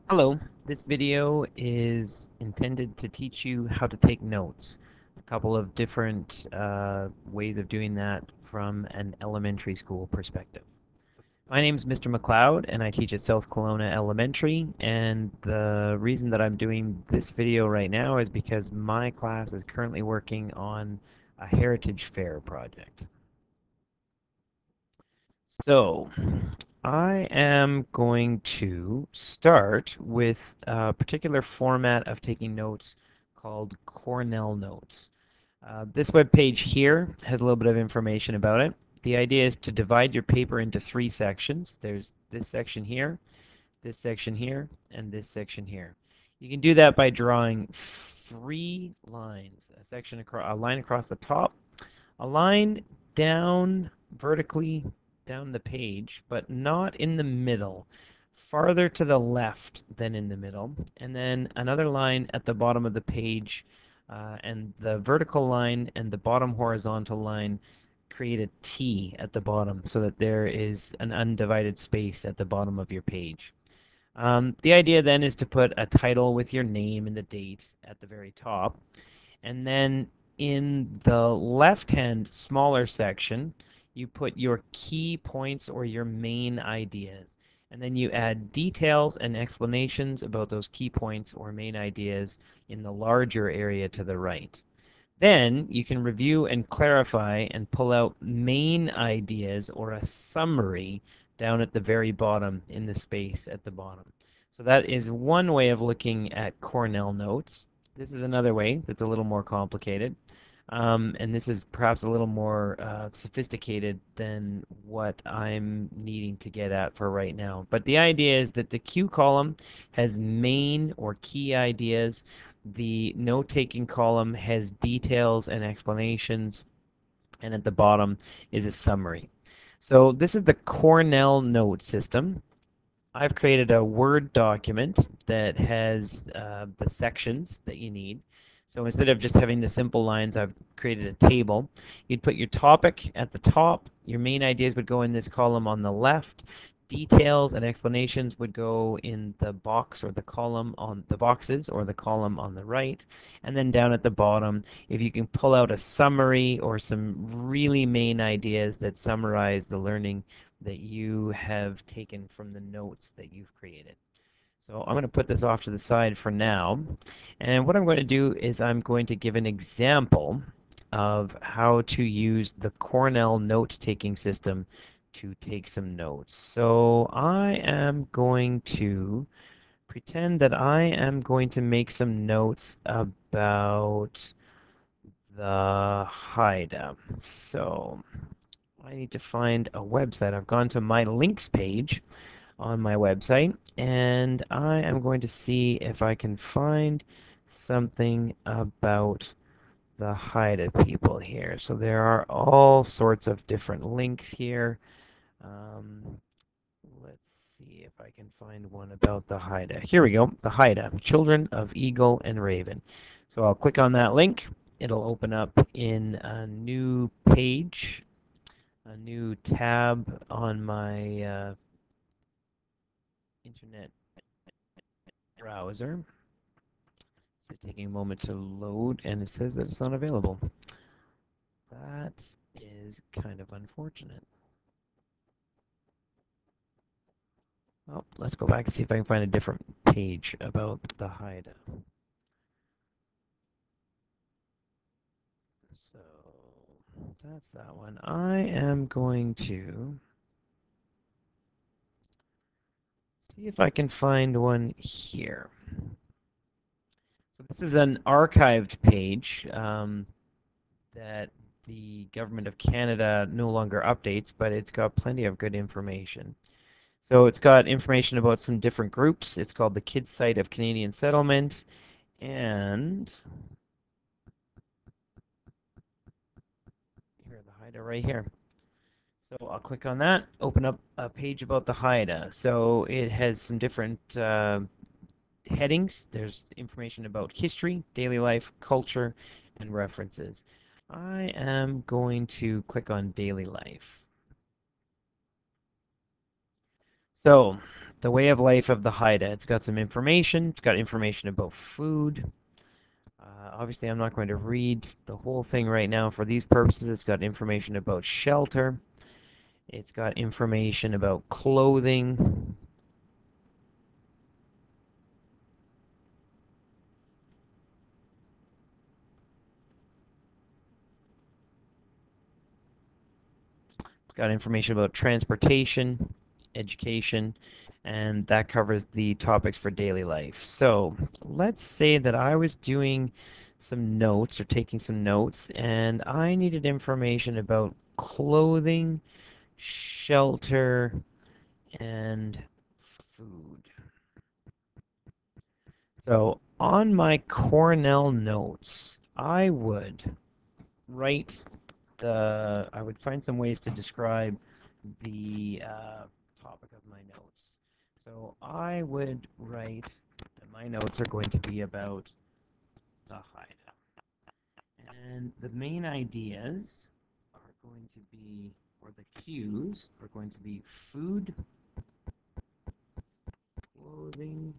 Hello, this video is intended to teach you how to take notes. A couple of different ways of doing that from an elementary school perspective. My name is Mr. McLeod and I teach at South Kelowna Elementary, and the reason that I'm doing this video right now is because my class is currently working on a Heritage Fair project. So, I am going to start with a particular format of taking notes called Cornell Notes. This web page here has a little bit of information about it. The idea is to divide your paper into three sections. There's this section here, this section here, and this section here. You can do that by drawing three lines, a line across the top, a line down vertically down the page, but not in the middle, farther to the left than in the middle, and then another line at the bottom of the page, and the vertical line and the bottom horizontal line create a T at the bottom so that there is an undivided space at the bottom of your page. The idea then is to put a title with your name and the date at the very top. And then in the left-hand smaller section, you put your key points or your main ideas. And then you add details and explanations about those key points or main ideas in the larger area to the right. Then you can review and clarify and pull out main ideas or a summary down at the very bottom in the space at the bottom. So that is one way of looking at Cornell Notes. This is another way that's a little more complicated. And this is perhaps a little more sophisticated than what I'm needing to get at for right now. But the idea is that the Q column has main or key ideas. The note-taking column has details and explanations. And at the bottom is a summary. So this is the Cornell note system. I've created a Word document that has the sections that you need. So instead of just having the simple lines, I've created a table. You'd put your topic at the top. Your main ideas would go in this column on the left. Details and explanations would go in the box or the column on the boxes or the column on the right. And then down at the bottom, if you can pull out a summary or some really main ideas that summarize the learning that you have taken from the notes that you've created. So I'm going to put this off to the side for now. And what I'm going to do is I'm going to give an example of how to use the Cornell note-taking system to take some notes. So I am going to pretend that I am going to make some notes about the Haida. So I need to find a website. I've gone to my links page on my website, and I am going to see if I can find something about the Haida people here. So there are all sorts of different links here. Um, let's see if I can find one about the Haida. Here we go, the Haida, Children of Eagle and Raven. So I'll click on that link. It'll open up in a new page, a new tab on my internet browser. It's just taking a moment to load, and it says that it's not available. That is kind of unfortunate. Well, let's go back and see if I can find a different page about the Haida. So that's that one. I am going to see if I can find one here. So this is an archived page that the Government of Canada no longer updates, but it's got plenty of good information. So it's got information about some different groups. It's called the Kids Site of Canadian Settlement, and here, the Haida right here. So I'll click on that, open up a page about the Haida. So it has some different headings. There's information about history, daily life, culture, and references. I am going to click on daily life. So the way of life of the Haida. It's got some information. It's got information about food. Obviously, I'm not going to read the whole thing right now for these purposes. It's got information about shelter. It's got information about clothing. It's got information about transportation, education, and that covers the topics for daily life. So let's say that I was doing some notes or taking some notes, and I needed information about clothing, shelter, and food. So on my Cornell notes, write I would find some ways to describe the topic of my notes. So I would write that my notes are going to be about the Haida. And the main ideas are going to be, or the cues are going to be food, clothing,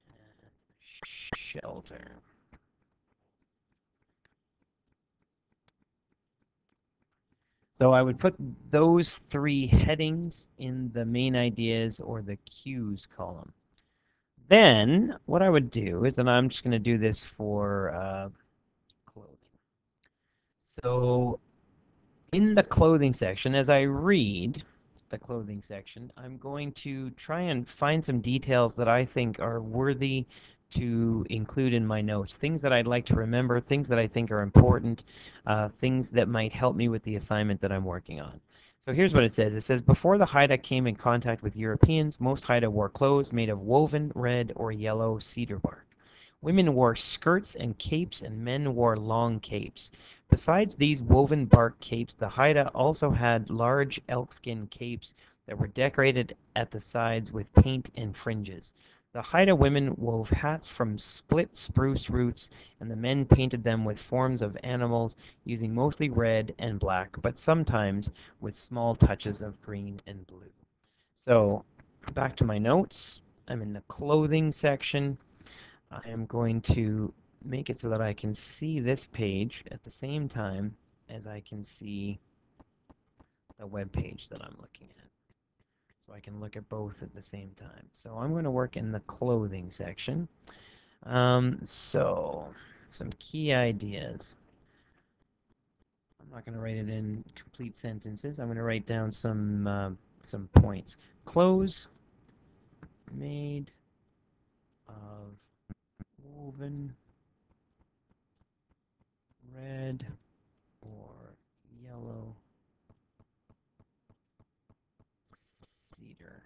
and shelter. So I would put those three headings in the main ideas or the cues column. Then what I would do is, and I'm just going to do this for clothing. So in the clothing section, as I read the clothing section, I'm going to try and find some details that I think are worthy to include in my notes, things that I'd like to remember, things that I think are important, things that might help me with the assignment that I'm working on. So here's what it says. It says, before the Haida came in contact with Europeans, most Haida wore clothes made of woven red or yellow cedar bark. Women wore skirts and capes, and men wore long capes. Besides these woven bark capes, the Haida also had large elkskin capes that were decorated at the sides with paint and fringes. The Haida women wove hats from split spruce roots, and the men painted them with forms of animals using mostly red and black, but sometimes with small touches of green and blue. So back to my notes. I'm in the clothing section. I am going to make it so that I can see this page at the same time as I can see the web page that I'm looking at. So I can look at both at the same time. So I'm going to work in the clothing section. So some key ideas. I'm not going to write it in complete sentences. I'm going to write down some points. Clothes made of woven red or yellow cedar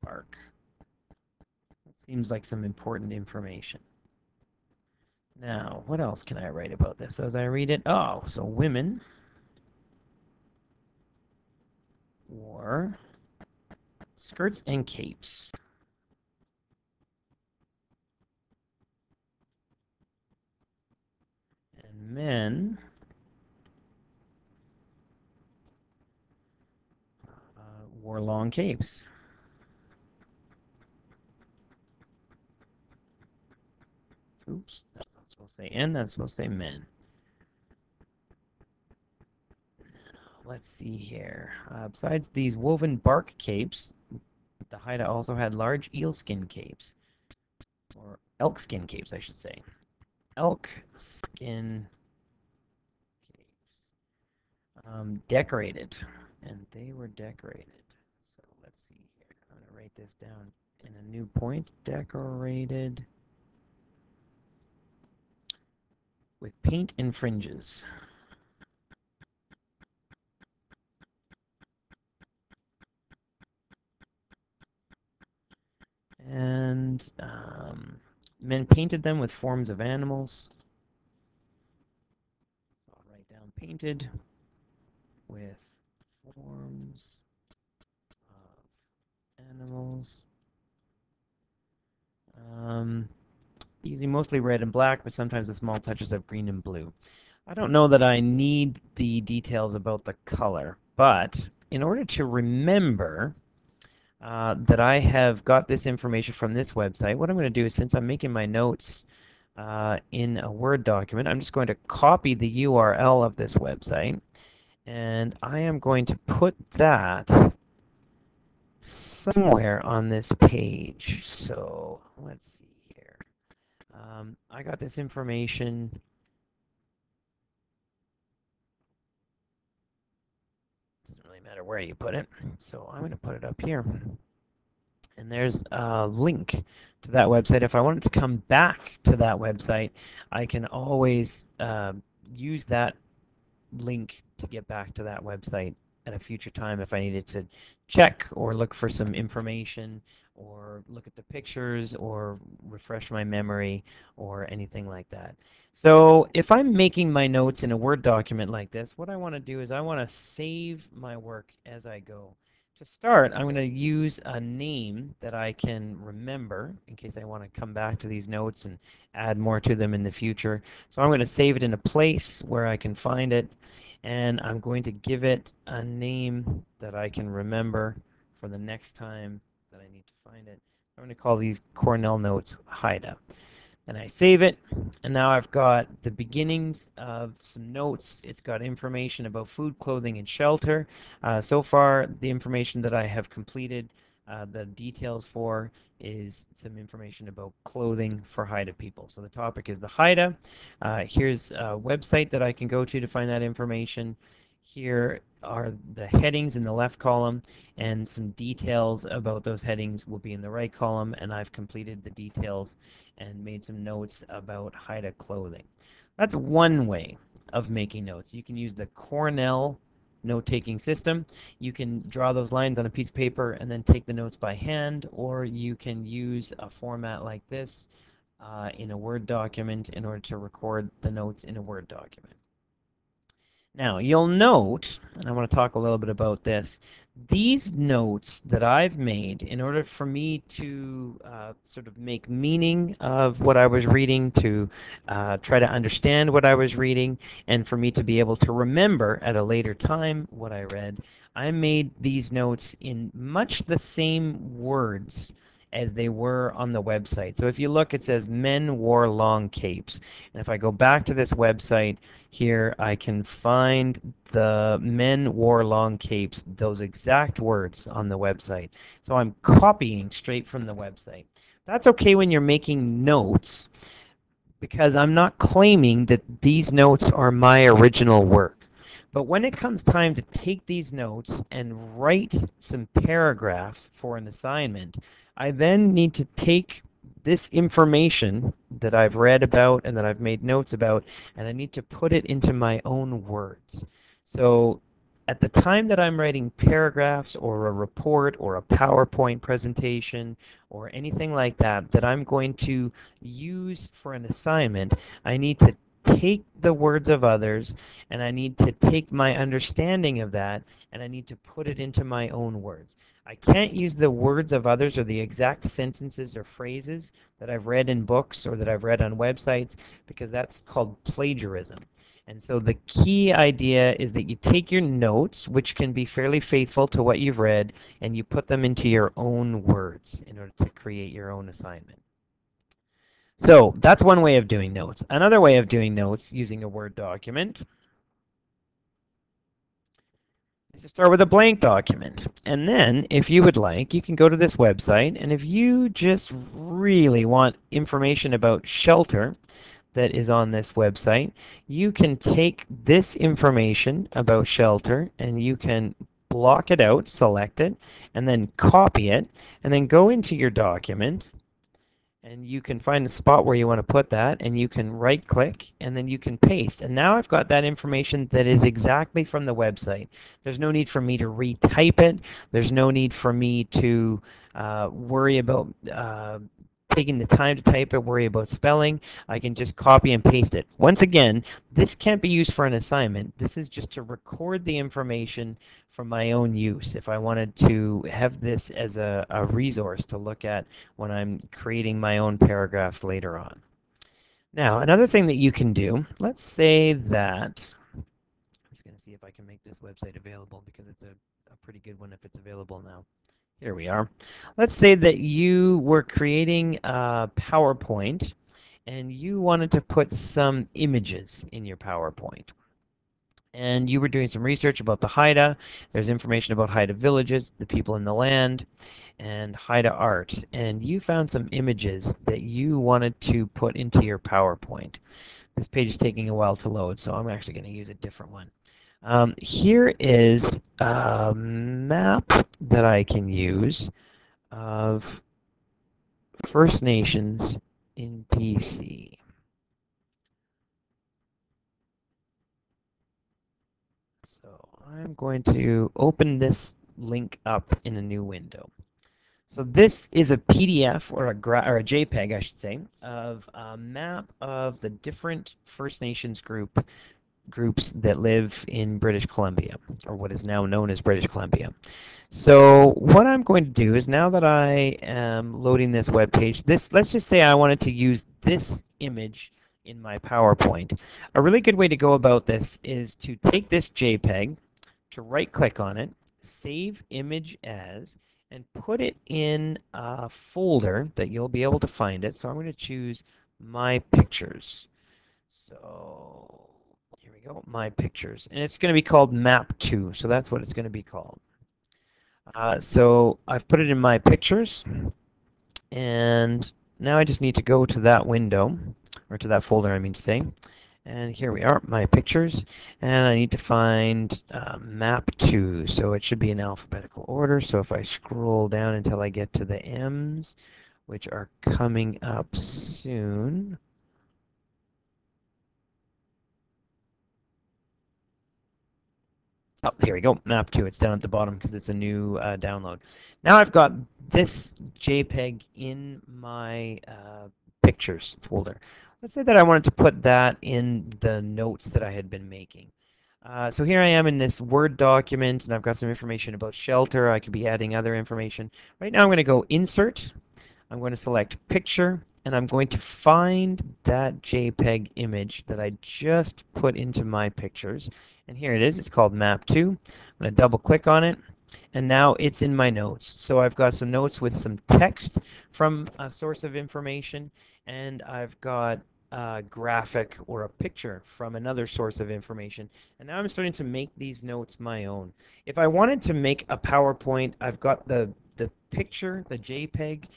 bark. That seems like some important information. Now, what else can I write about this as I read it? Oh, so women wore skirts and capes. And men wore long capes. Oops, that's not supposed to say and, that's supposed to say men. Let's see here. Besides these woven bark capes, the Haida also had large eelskin capes, or elk skin capes, I should say. Elk skin capes. Decorated, and they were decorated. So let's see here. I'm going to write this down in a new point. Decorated with paint and fringes. And men painted them with forms of animals. So I'll write down painted with forms of animals. Using mostly red and black, but sometimes with small touches of green and blue. I don't know that I need the details about the color, but in order to remember that I have got this information from this website, what I'm going to do is, since I'm making my notes in a Word document, I'm just going to copy the URL of this website, and I am going to put that somewhere on this page. So let's see here. I got this information. Doesn't really matter where you put it. So I'm going to put it up here. And there's a link to that website. If I wanted to come back to that website, I can always use that link to get back to that website at a future time if I needed to check or look for some information or look at the pictures or refresh my memory or anything like that. So if I'm making my notes in a Word document like this, what I want to do is I want to save my work as I go. To start, I'm going to use a name that I can remember in case I want to come back to these notes and add more to them in the future. So I'm going to save it in a place where I can find it, and I'm going to give it a name that I can remember for the next time that I need to find it. I'm going to call these Cornell Notes Haida. Then I save it, and now I've got the beginnings of some notes. It's got information about food, clothing, and shelter. So far, the information that I have completed, the details for, is some information about clothing for Haida people. So the topic is the Haida. Here's a website that I can go to find that information. Here are the headings in the left column, and some details about those headings will be in the right column, and I've completed the details and made some notes about Haida clothing. That's one way of making notes. You can use the Cornell note-taking system. You can draw those lines on a piece of paper and then take the notes by hand, or you can use a format like this in a Word document in order to record the notes in a Word document. Now, you'll note, and I want to talk a little bit about this, these notes that I've made in order for me to sort of make meaning of what I was reading, to try to understand what I was reading, and for me to be able to remember at a later time what I read, I made these notes in much the same words as they were on the website. So if you look, it says men wore long capes. And if I go back to this website here, I can find the men wore long capes, those exact words on the website. So I'm copying straight from the website. That's okay when you're making notes, because I'm not claiming that these notes are my original work. But when it comes time to take these notes and write some paragraphs for an assignment, I then need to take this information that I've read about and that I've made notes about, and I need to put it into my own words. So at the time that I'm writing paragraphs or a report or a PowerPoint presentation or anything like that that I'm going to use for an assignment, I need to take the words of others, and I need to take my understanding of that, and I need to put it into my own words. I can't use the words of others or the exact sentences or phrases that I've read in books or that I've read on websites, because that's called plagiarism. And so the key idea is that you take your notes, which can be fairly faithful to what you've read, and you put them into your own words in order to create your own assignment. So that's one way of doing notes. Another way of doing notes using a Word document is to start with a blank document. And then, if you would like, you can go to this website, and if you just really want information about shelter that is on this website, you can take this information about shelter and you can block it out, select it, and then copy it, and then go into your document, and you can find the spot where you want to put that, and you can right click, and then you can paste. And now I've got that information that is exactly from the website. There's no need for me to retype it. There's no need for me to worry about taking the time to type it, worry about spelling. I can just copy and paste it. Once again, this can't be used for an assignment. This is just to record the information for my own use if I wanted to have this as a resource to look at when I'm creating my own paragraphs later on. Now, another thing that you can do, let's say that, I'm just going to see if I can make this website available because it's a a pretty good one if it's available now. Here we are. Let's say that you were creating a PowerPoint and you wanted to put some images in your PowerPoint. And you were doing some research about the Haida. There's information about Haida villages, the people in the land, and Haida art. And you found some images that you wanted to put into your PowerPoint. This page is taking a while to load, so I'm actually going to use a different one. Here is a map that I can use of First Nations in BC. So I'm going to open this link up in a new window. So this is a PDF or a JPEG, I should say, of a map of the different First Nations groups that live in British Columbia, or what is now known as British Columbia. So what I'm going to do is, now that I am loading this web page, let's just say I wanted to use this image in my PowerPoint. A really good way to go about this is to take this JPEG, to right-click on it, save image as, and put it in a folder that you'll be able to find it. So I'm going to choose My Pictures. So here we go, My Pictures. And it's going to be called Map 2. So that's what it's going to be called. So I've put it in My Pictures. And now I just need to go to that window, or to that folder, I mean to say. And here we are, My Pictures. And I need to find Map 2. So it should be in alphabetical order. So if I scroll down until I get to the M's, which are coming up soon. Oh, here we go, Map 2. It's down at the bottom because it's a new download. Now I've got this JPEG in my Pictures folder. Let's say that I wanted to put that in the notes that I had been making. So here I am in this Word document, and I've got some information about shelter. I could be adding other information. Right now I'm going to go Insert. I'm going to select Picture, and I'm going to find that JPEG image that I just put into My Pictures. And here it is. It's called Map 2. I'm going to double click on it, and now it's in my notes. So I've got some notes with some text from a source of information, and I've got a graphic or a picture from another source of information. And now I'm starting to make these notes my own. If I wanted to make a PowerPoint, I've got the picture, the JPEG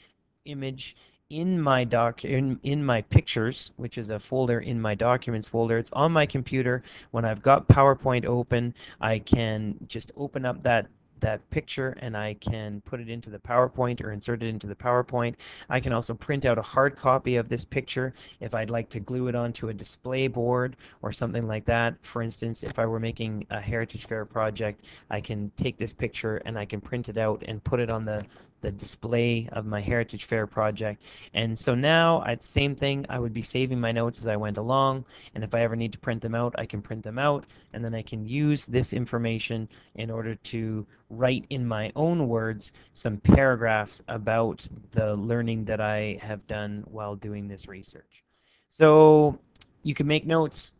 image in my in my Pictures, which is a folder in my Documents folder. It's on my computer. When I've got PowerPoint open, I can just open up that picture and I can put it into the PowerPoint or insert it into the PowerPoint. I can also print out a hard copy of this picture if I'd like to glue it onto a display board or something like that. For instance, if I were making a Heritage Fair project, I can take this picture and I can print it out and put it on the display of my Heritage Fair project. And so now, it's the same thing. I would be saving my notes as I went along, and if I ever need to print them out, I can print them out, and then I can use this information in order to write in my own words some paragraphs about the learning that I have done while doing this research. So you can make notes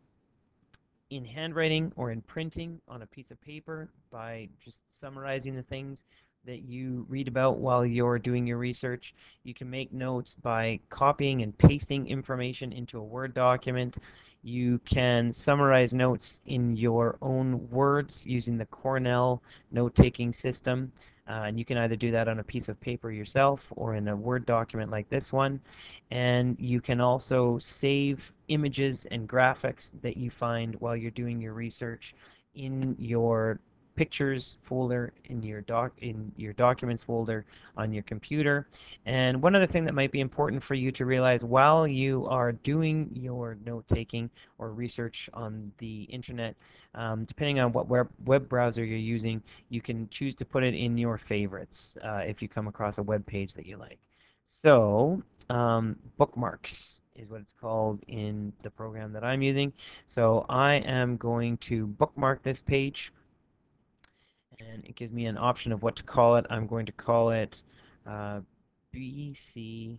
in handwriting or in printing on a piece of paper by just summarizing the things that you read about while you're doing your research. You can make notes by copying and pasting information into a Word document. You can summarize notes in your own words using the Cornell note-taking system. And you can either do that on a piece of paper yourself or in a Word document like this one. And you can also save images and graphics that you find while you're doing your research in your Pictures folder, in your Documents folder on your computer. And one other thing that might be important for you to realize while you are doing your note-taking or research on the internet, depending on what web browser you're using, you can choose to put it in your favorites if you come across a web page that you like. So bookmarks is what it's called in the program that I'm using. So I am going to bookmark this page, and it gives me an option of what to call it. I'm going to call it BC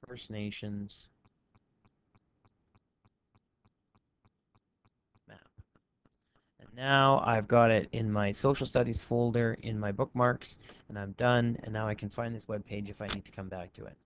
First Nations map. And Now I've got it in my social studies folder in my bookmarks, and I'm done, and now I can find this web page if I need to come back to it.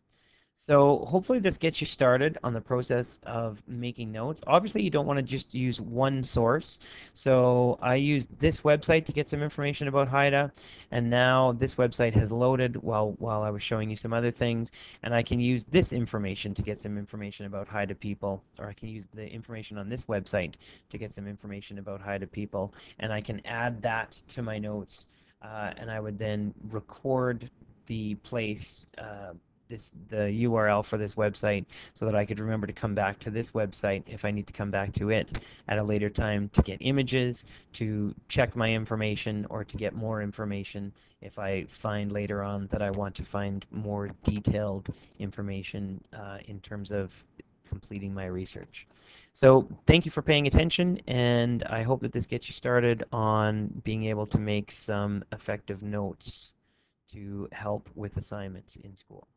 So hopefully this gets you started on the process of making notes. Obviously, you don't want to just use one source. So I used this website to get some information about Haida, and now this website has loaded while I was showing you some other things, and I can use this information to get some information about Haida people, or I can use the information on this website to get some information about Haida people, and I can add that to my notes, and I would then record the place the URL for this website so that I could remember to come back to this website if I need to come back to it at a later time to get images, to check my information, or to get more information if I find later on that I want to find more detailed information in terms of completing my research. So thank you for paying attention, and I hope that this gets you started on being able to make some effective notes to help with assignments in school.